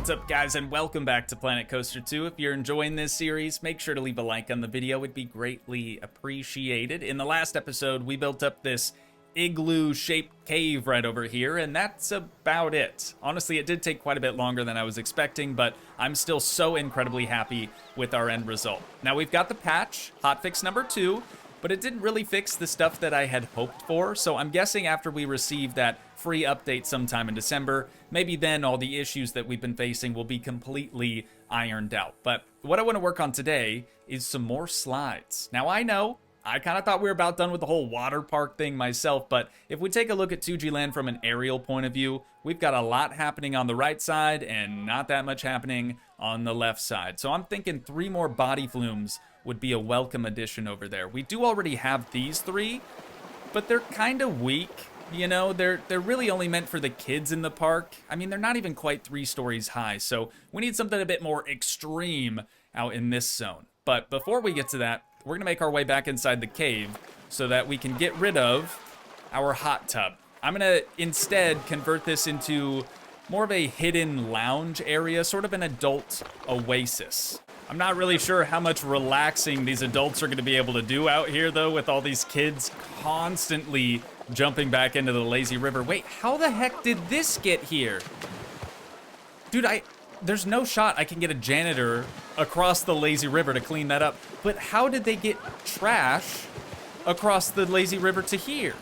What's up, guys, and welcome back to Planet Coaster 2. If you're enjoying this series, make sure to leave a like on the video. It'd be greatly appreciated. In the last episode, we built up this igloo-shaped cave right over here, and that's about it. Honestly, it did take quite a bit longer than I was expecting, but I'm still so incredibly happy with our end result. Now, we've got the patch, hotfix number 2, but it didn't really fix the stuff that I had hoped for, so I'm guessing after we receive that free update sometime in December, maybe then all the issues that we've been facing will be completely ironed out. But what I want to work on today is some more slides. Now, I know I kind of thought we were about done with the whole water park thing myself, but if we take a look at Toogii Land from an aerial point of view, we've got a lot happening on the right side and not that much happening on the left side. So I'm thinking 3 more body flumes would be a welcome addition over there. We do already have these 3, but they're kind of weak. You know, they're really only meant for the kids in the park. I mean, they're not even quite 3 stories high, so we need something a bit more extreme out in this zone. But before we get to that, we're gonna make our way back inside the cave so that we can get rid of our hot tub. I'm gonna instead convert this into more of a hidden lounge area, sort of an adult oasis. I'm not really sure how much relaxing these adults are gonna be able to do out here though, with all these kids constantly jumping back into the lazy river. Wait, how the heck did this get here? Dude, there's no shot I can get a janitor across the lazy river to clean that up. But how did they get trash across the lazy river to here?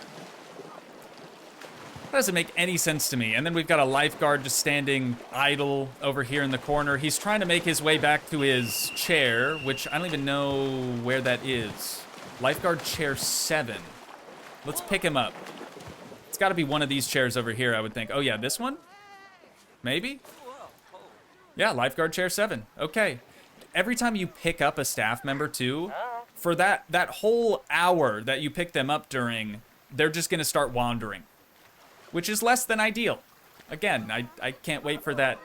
That doesn't make any sense to me. And then we've got a lifeguard just standing idle over here in the corner. He's trying to make his way back to his chair, which I don't even know where that is. Lifeguard chair 7. Let's pick him up. It's got to be one of these chairs over here, I would think. Oh yeah, this one? Maybe? Yeah, lifeguard chair 7. Okay. Every time you pick up a staff member too, for that whole hour that you pick them up during, they're just gonna start wandering, which is less than ideal. Again, I can't wait for that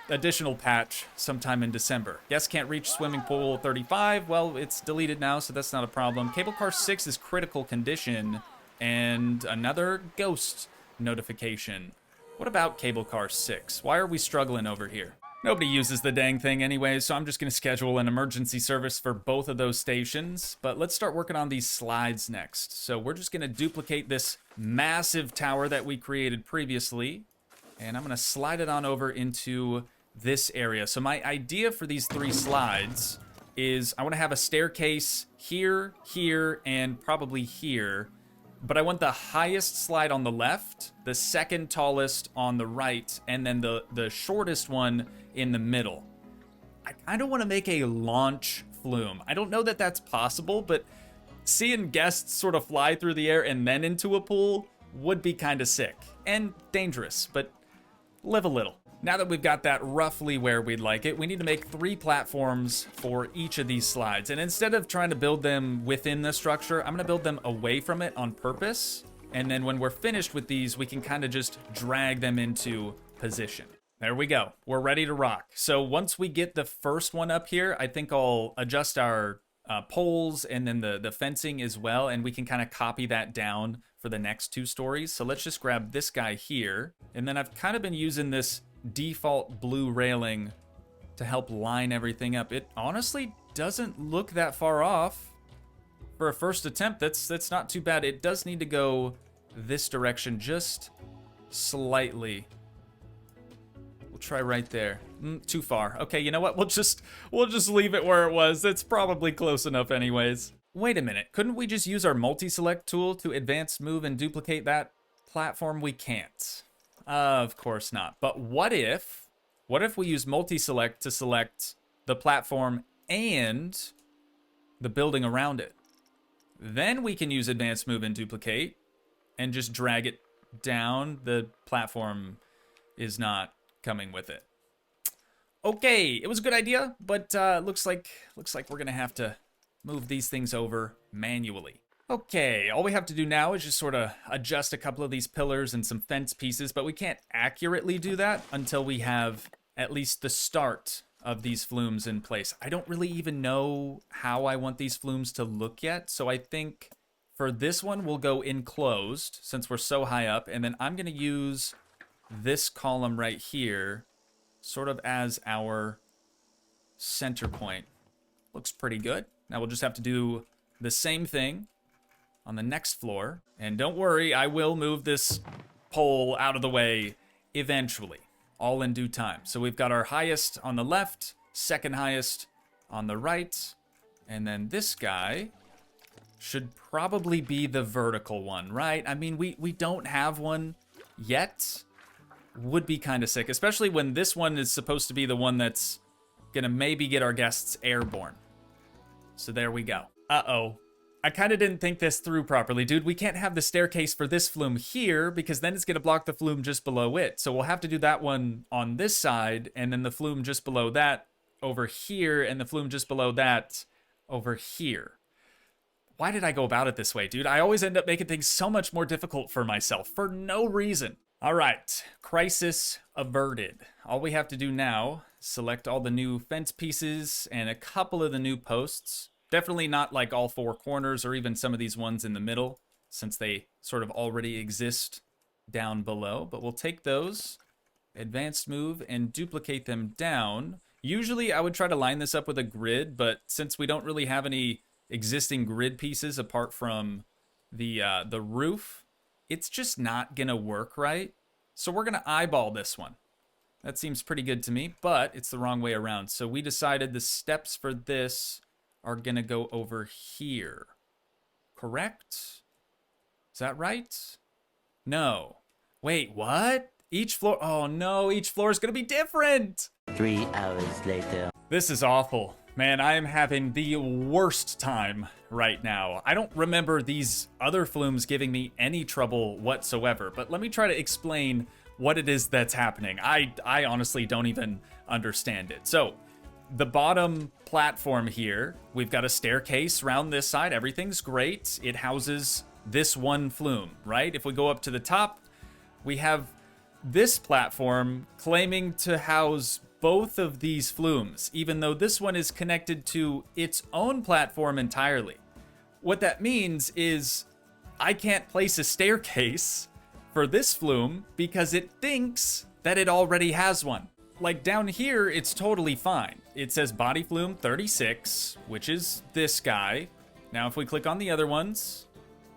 additional patch sometime in December. Guests can't reach swimming pool 35. Well, it's deleted now, so that's not a problem. Cable car 6 is critical condition, and another ghost notification. What about cable car 6? Why are we struggling over here? Nobody uses the dang thing anyway, so I'm just gonna schedule an emergency service for both of those stations. But let's start working on these slides next. So we're just gonna duplicate this massive tower that we created previously, and I'm gonna slide it on over into this area. So my idea for these 3 slides is I wanna have a staircase here, here, and probably here. But I want the highest slide on the left, the second tallest on the right, and then the shortest one in the middle. I kind of want to make a launch flume. I don't know that that's possible, but seeing guests sort of fly through the air and then into a pool would be kind of sick. And dangerous, but live a little. Now that we've got that roughly where we'd like it, we need to make 3 platforms for each of these slides. And instead of trying to build them within the structure, I'm gonna build them away from it on purpose. And then when we're finished with these, we can kind of just drag them into position. There we go, we're ready to rock. So once we get the first one up here, I think I'll adjust our poles and then the fencing as well, and we can kind of copy that down for the next 2 stories. So let's just grab this guy here. And then I've kind of been using this default blue railing to help line everything up. It honestly doesn't look that far off for a first attempt. That's not too bad. It does need to go this direction just slightly. We'll try right there. Too far. Okay, you know what? We'll just leave it where it was. It's probably close enough anyways. Wait a minute. Couldn't we just use our multi-select tool to advance, move, and duplicate that platform? We can't. Of course not. But what if we use multi-select to select the platform and the building around it? Then we can use advanced, move, and duplicate and just drag it down. The platform is not coming with it. Okay, it was a good idea, but looks like we're gonna have to move these things over manually. Okay, all we have to do now is just sort of adjust a couple of these pillars and some fence pieces, but we can't accurately do that until we have at least the start of these flumes in place. I don't really even know how I want these flumes to look yet, so I think for this one we'll go enclosed since we're so high up, and then I'm gonna use this column right here sort of as our center point. Looks pretty good. Now we'll just have to do the same thing on the next floor. And don't worry, I will move this pole out of the way eventually, all in due time. So we've got our highest on the left, second highest on the right, and then this guy should probably be the vertical one, right? I mean, we don't have one yet. Would be kind of sick, especially when this one is supposed to be the one that's gonna maybe get our guests airborne. So there we go. Uh-oh. I kind of didn't think this through properly, dude. We can't have the staircase for this flume here because then it's gonna block the flume just below it. So we'll have to do that one on this side and then the flume just below that over here and the flume just below that over here. Why did I go about it this way, dude? I always end up making things so much more difficult for myself for no reason. All right, crisis averted. All we have to do now, select all the new fence pieces and a couple of the new posts. Definitely not like all four corners or even some of these ones in the middle, since they sort of already exist down below. But we'll take those, advanced move, and duplicate them down. Usually I would try to line this up with a grid, but since we don't really have any existing grid pieces apart from the roof, it's just not gonna work right. So we're gonna eyeball this one. That seems pretty good to me, but it's the wrong way around. So we decided the steps for this are gonna go over here. Correct? Is that right? No. Wait, what? Each floor, oh no, each floor is gonna be different. 3 hours later. This is awful. Man, I am having the worst time right now. I don't remember these other flumes giving me any trouble whatsoever, but let me try to explain what it is that's happening. I honestly don't even understand it. So, the bottom platform here, we've got a staircase around this side. Everything's great. It houses this one flume, right? If we go up to the top, we have this platform claiming to house both of these flumes, even though this one is connected to its own platform entirely. What that means is I can't place a staircase for this flume because it thinks that it already has one. Like down here, it's totally fine. It says body flume 36, which is this guy. Now if we click on the other ones,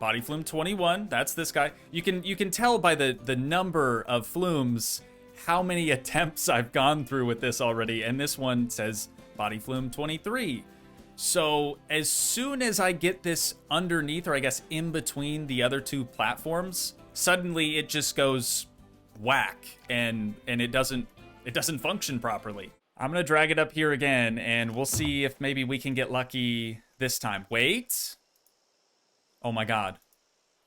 body flume 21, that's this guy. You can tell by the number of flumes how many attempts I've gone through with this already, and this one says body flume 23. So as soon as I get this underneath, or I guess in between the other two platforms, suddenly it just goes whack, and it doesn't function properly. I'm gonna drag it up here again, and we'll see if maybe we can get lucky this time. Wait. Oh my god.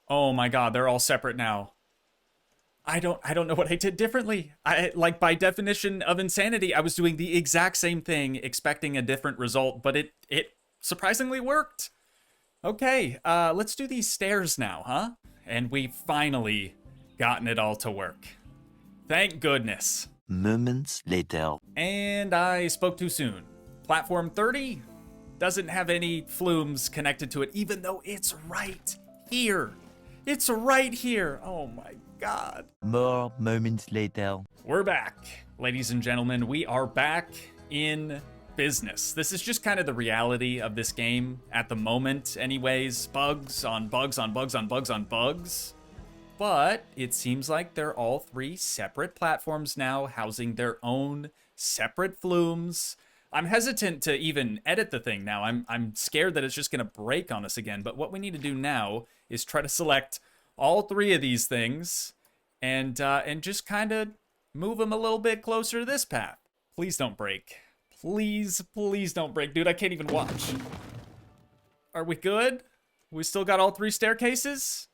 Oh my god, they're all separate now. I don't know what I did differently. Like by definition of insanity, I was doing the exact same thing, expecting a different result, but it surprisingly worked. Okay, let's do these stairs now, huh? And we've finally gotten it all to work. Thank goodness. Moments later. And I spoke too soon. Platform 30 doesn't have any flumes connected to it, even though it's right here. It's right here. Oh my god. More moments later. We're back, ladies and gentlemen. We are back in business. This is just kind of the reality of this game at the moment anyways. Bugs on bugs on bugs on bugs on bugs. But it seems like they're all three separate platforms now, housing their own separate flumes. I'm hesitant to even edit the thing now. I'm scared that it's just gonna break on us again. But what we need to do now is try to select all three of these things and just kind of move them a little bit closer to this path. Please don't break. Please, please don't break. Dude, I can't even watch. Are we good? We still got all three staircases?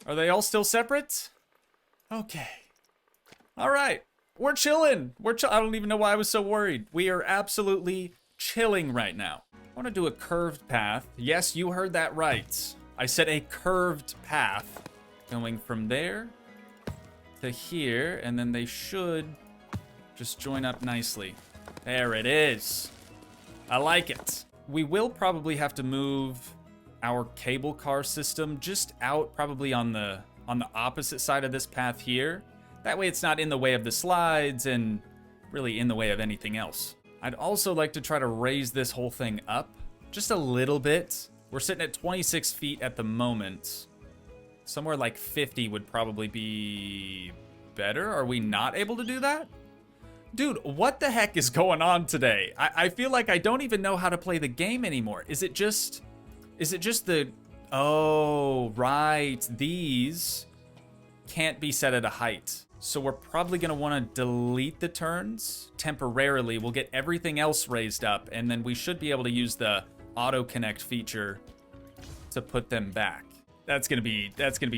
Are they all still separate? Okay. All right. We're chilling. I don't even know why I was so worried. We are absolutely chilling right now. I want to do a curved path. Yes, you heard that right. I said a curved path going from there to here, and then they should just join up nicely. There it is. I like it. We will probably have to move our cable car system just out probably on the opposite side of this path here. That way it's not in the way of the slides and really in the way of anything else. I'd also like to try to raise this whole thing up just a little bit. We're sitting at 26 feet at the moment. Somewhere like 50 would probably be better. Are we not able to do that? Dude, what the heck is going on today? I feel like I don't even know how to play the game anymore. Is it just the... Oh, right. These can't be set at a height. So we're probably going to want to delete the turns temporarily. We'll get everything else raised up, and then we should be able to use the auto connect feature to put them back. That's gonna be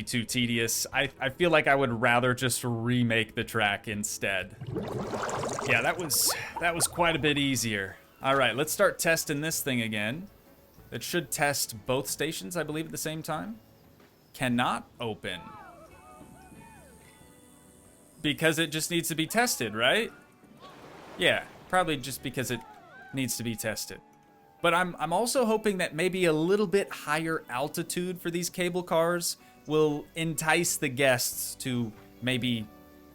too tedious. I feel like I would rather just remake the track instead. Yeah, that was quite a bit easier. All right, let's start testing this thing again. It should test both stations, I believe, at the same time. Cannot open. Because it just needs to be tested, right? Yeah, probably just because it needs to be tested. But I'm also hoping that maybe a little bit higher altitude for these cable cars will entice the guests to maybe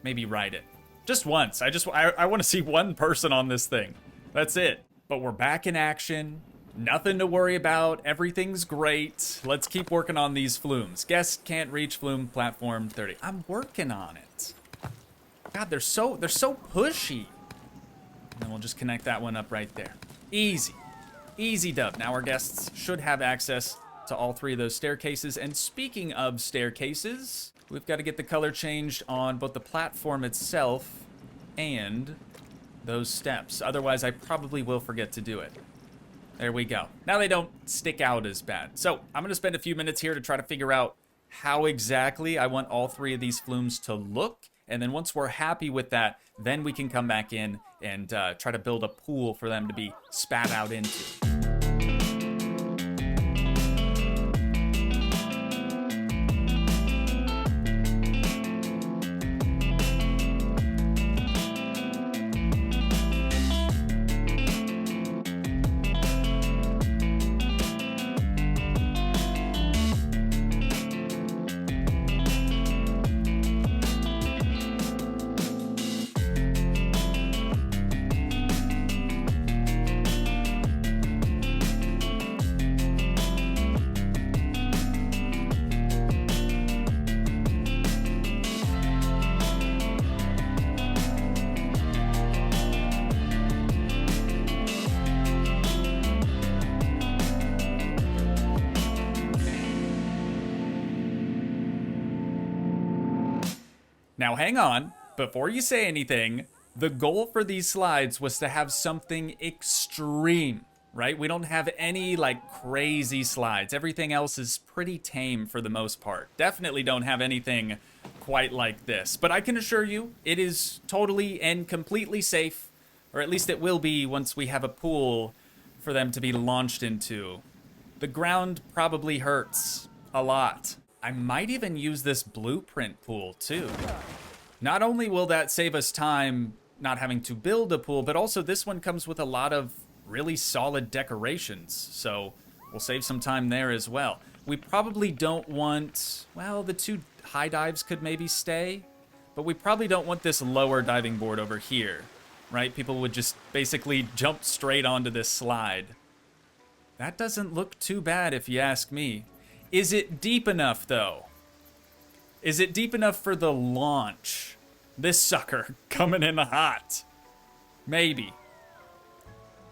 ride it. Just once. I want to see one person on this thing. That's it. But we're back in action. Nothing to worry about. Everything's great. Let's keep working on these flumes. Guests can't reach flume platform 30. I'm working on it. God, they're so pushy. And then we'll just connect that one up right there. Easy. Easy dub. Now our guests should have access to all three of those staircases. And speaking of staircases, we've got to get the color changed on both the platform itself and those steps. Otherwise, I probably will forget to do it. There we go. Now they don't stick out as bad. So I'm going to spend a few minutes here to try to figure out how exactly I want all three of these flumes to look. And then once we're happy with that, then we can come back in and try to build a pool for them to be spat out into. Now hang on, before you say anything, the goal for these slides was to have something extreme, right? We don't have any like crazy slides. Everything else is pretty tame for the most part. Definitely don't have anything quite like this, but I can assure you it is totally and completely safe, or at least it will be once we have a pool for them to be launched into. The ground probably hurts a lot. I might even use this blueprint pool too. Not only will that save us time not having to build a pool, but also this one comes with a lot of really solid decorations. So we'll save some time there as well. We probably don't want, well, the two high dives could maybe stay, but we probably don't want this lower diving board over here, right? People would just basically jump straight onto this slide. That doesn't look too bad if you ask me. Is it deep enough, though? Is it deep enough for the launch? This sucker coming in hot. Maybe.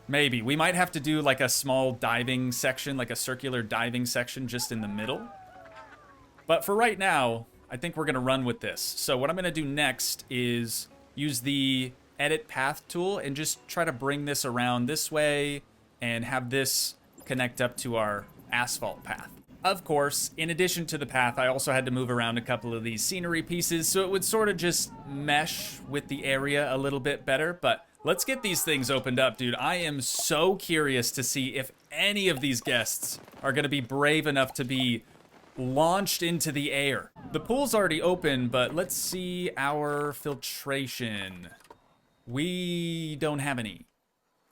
Maybe. We might have to do like a small diving section, like a circular diving section just in the middle. But for right now, I think we're going to run with this. So what I'm going to do next is use the edit path tool and just try to bring this around this way and have this connect up to our asphalt path. Of course, in addition to the path, I also had to move around a couple of these scenery pieces so it would sort of just mesh with the area a little bit better. But let's get these things opened up, dude. I am so curious to see if any of these guests are going to be brave enough to be launched into the air. The pool's already open, but let's see our filtration. We don't have any.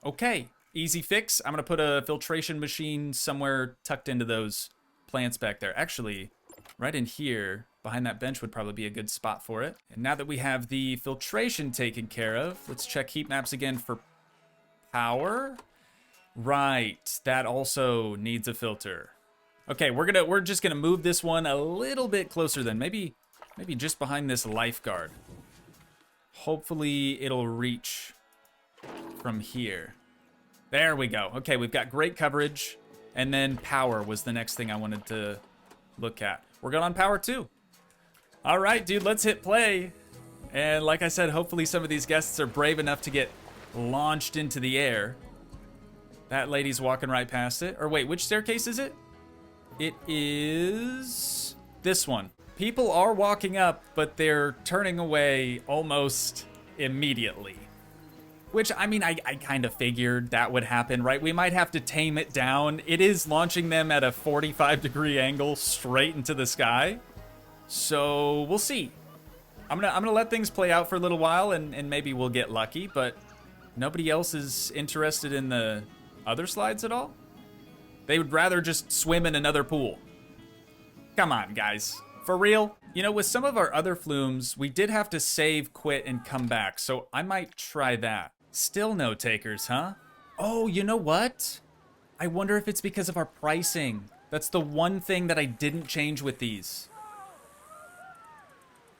Okay, easy fix. I'm going to put a filtration machine somewhere tucked into those plants back there. Actually, right in here, behind that bench would probably be a good spot for it. And now that we have the filtration taken care of, let's check heat maps again for power. Right, that also needs a filter. Okay, we're just gonna move this one a little bit closer then. Maybe just behind this lifeguard. Hopefully it'll reach from here. There we go. Okay, we've got great coverage. And then power was the next thing I wanted to look at. We're good on power too. All right, dude, let's hit play. And like I said, hopefully some of these guests are brave enough to get launched into the air. That lady's walking right past it. Or wait, which staircase is it? It is this one. People are walking up, but they're turning away almost immediately. Which, I mean, I kind of figured that would happen, right? We might have to tame it down. It is launching them at a 45-degree angle straight into the sky. So, we'll see. I'm gonna let things play out for a little while, and maybe we'll get lucky, but nobody else is interested in the other slides at all? They would rather just swim in another pool. Come on, guys. For real? You know, with some of our other flumes, we did have to save, quit, and come back, so I might try that. Still no takers, huh? Oh, you know what? I wonder if it's because of our pricing. That's the one thing that I didn't change with these.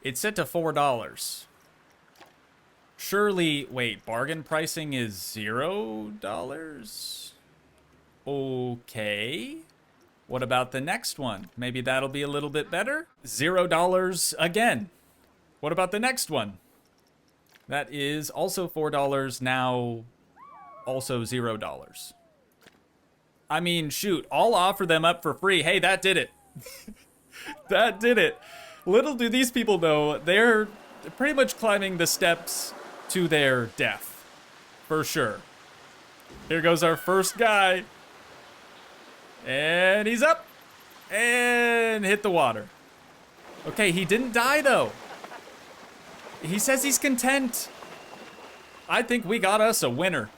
It's set to $4. Surely, wait, bargain pricing is $0? Okay. What about the next one? Maybe that'll be a little bit better? $0 again. What about the next one? That is also $4, now also $0. I mean, shoot, I'll offer them up for free. Hey, that did it. That did it. Little do these people know, they're pretty much climbing the steps to their death. For sure. Here goes our first guy. And he's up. And hit the water. Okay, he didn't die though. He says he's content. I think we got us a winner.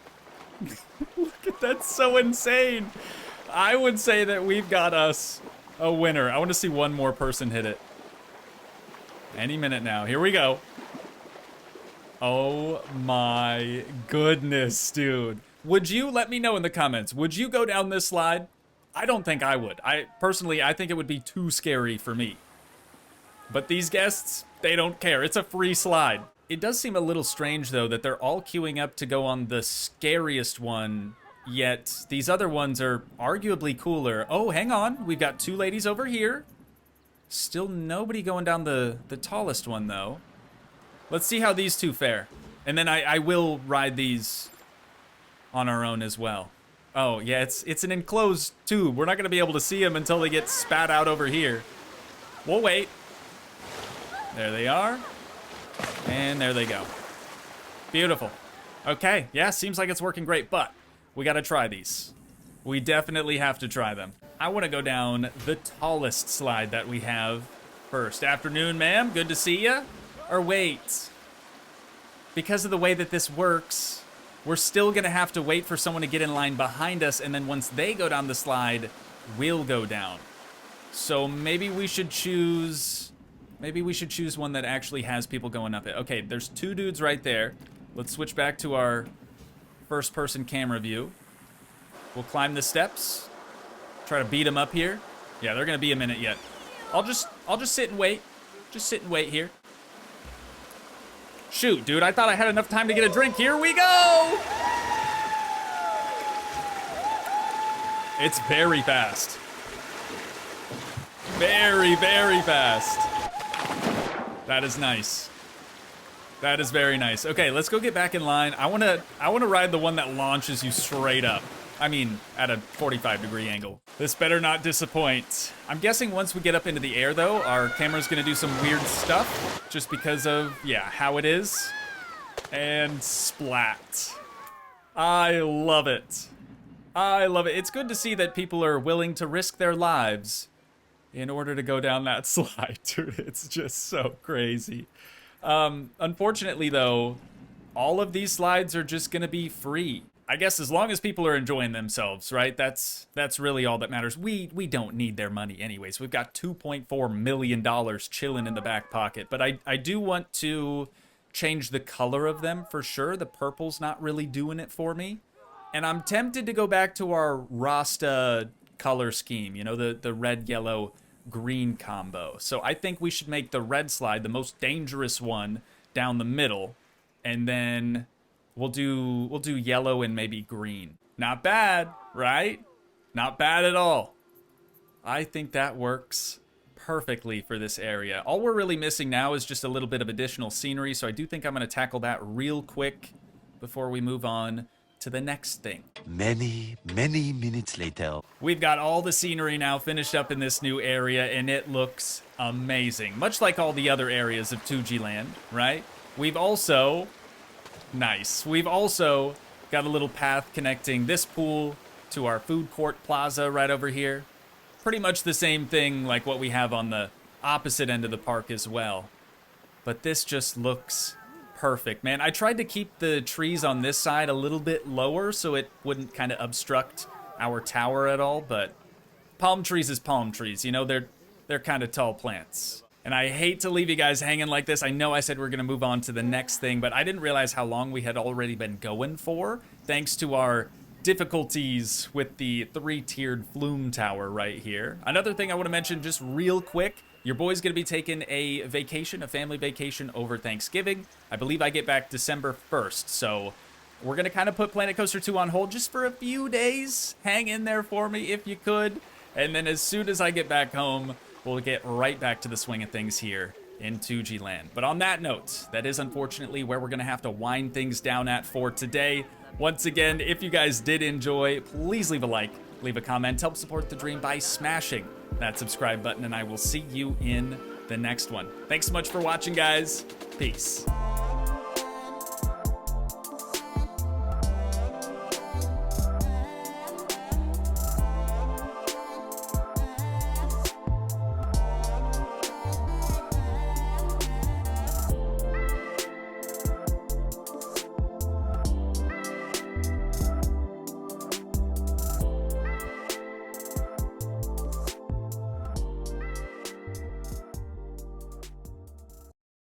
Look at that, so insane. I would say that we've got us a winner. I want to see one more person hit it. Any minute now. Here we go. Oh my goodness, dude. Would you, let me know in the comments, would you go down this slide? I don't think I would. Personally, I think it would be too scary for me. But these guests, they don't care. It's a free slide. It does seem a little strange, though, that they're all queuing up to go on the scariest one, yet these other ones are arguably cooler. Oh, hang on. We've got two ladies over here. Still nobody going down the tallest one, though. Let's see how these two fare. And then I will ride these on our own as well. Oh, yeah, it's an enclosed tube. We're not going to be able to see them until they get spat out over here. We'll wait. There they are. And there they go. Beautiful. Okay, yeah, seems like it's working great, but we got to try these. We definitely have to try them. I want to go down the tallest slide that we have first. Afternoon, ma'am. Good to see ya. Or wait. Because of the way that this works, we're still going to have to wait for someone to get in line behind us, and then once they go down the slide, we'll go down. So maybe we should choose... Maybe we should choose one that actually has people going up it. Okay, there's two dudes right there. Let's switch back to our first-person camera view. We'll climb the steps. Try to beat them up here. Yeah, they're gonna be a minute yet. I'll just sit and wait. Just sit and wait here. Shoot, dude, I thought I had enough time to get a drink. Here we go! It's very fast. Very, very fast. That is nice. That is very nice. Okay, let's go get back in line. I wanna ride the one that launches you straight up. I mean, at a 45-degree angle. This better not disappoint. I'm guessing once we get up into the air, though, our camera's gonna do some weird stuff, just because of, yeah, how it is. And splat. I love it. I love it. It's good to see that people are willing to risk their lives in order to go down that slide, dude. It's just so crazy. Unfortunately, though, all of these slides are just gonna be free. I guess as long as people are enjoying themselves, right? That's really all that matters. We don't need their money anyways. We've got $2.4 million chilling in the back pocket. But I do want to change the color of them for sure. The purple's not really doing it for me. And I'm tempted to go back to our Rasta color scheme, you know, the red, yellow, green combo. So I think we should make the red slide the most dangerous one down the middle, and then we'll do yellow and maybe green. Not bad, right? Not bad at all. I think that works perfectly for this area. All we're really missing now is just a little bit of additional scenery, so I do think I'm going to tackle that real quick before we move on to the next thing. Many, many minutes later. We've got all the scenery now finished up in this new area, and it looks amazing. Much like all the other areas of Toogii Land, right? We've also... Nice. We've also got a little path connecting this pool to our food court plaza right over here. Pretty much the same thing like what we have on the opposite end of the park as well. But this just looks perfect, man. I tried to keep the trees on this side a little bit lower so it wouldn't kind of obstruct our tower at all, but palm trees is palm trees, you know, they're kind of tall plants. And I hate to leave you guys hanging like this. I know I said we're gonna move on to the next thing, but I didn't realize how long we had already been going for, thanks to our difficulties with the 3-tiered flume tower right here. Another thing I want to mention just real quick, your boy's going to be taking a vacation, a family vacation over Thanksgiving. I believe I get back December 1st, so we're going to kind of put Planet Coaster 2 on hold just for a few days. Hang in there for me if you could. And then as soon as I get back home, we'll get right back to the swing of things here in Toogii Land. But on that note, that is unfortunately where we're going to have to wind things down at for today. Once again, if you guys did enjoy, please leave a like, leave a comment, help support the dream by smashing that subscribe button, and I will see you in the next one. Thanks so much for watching, guys. Peace.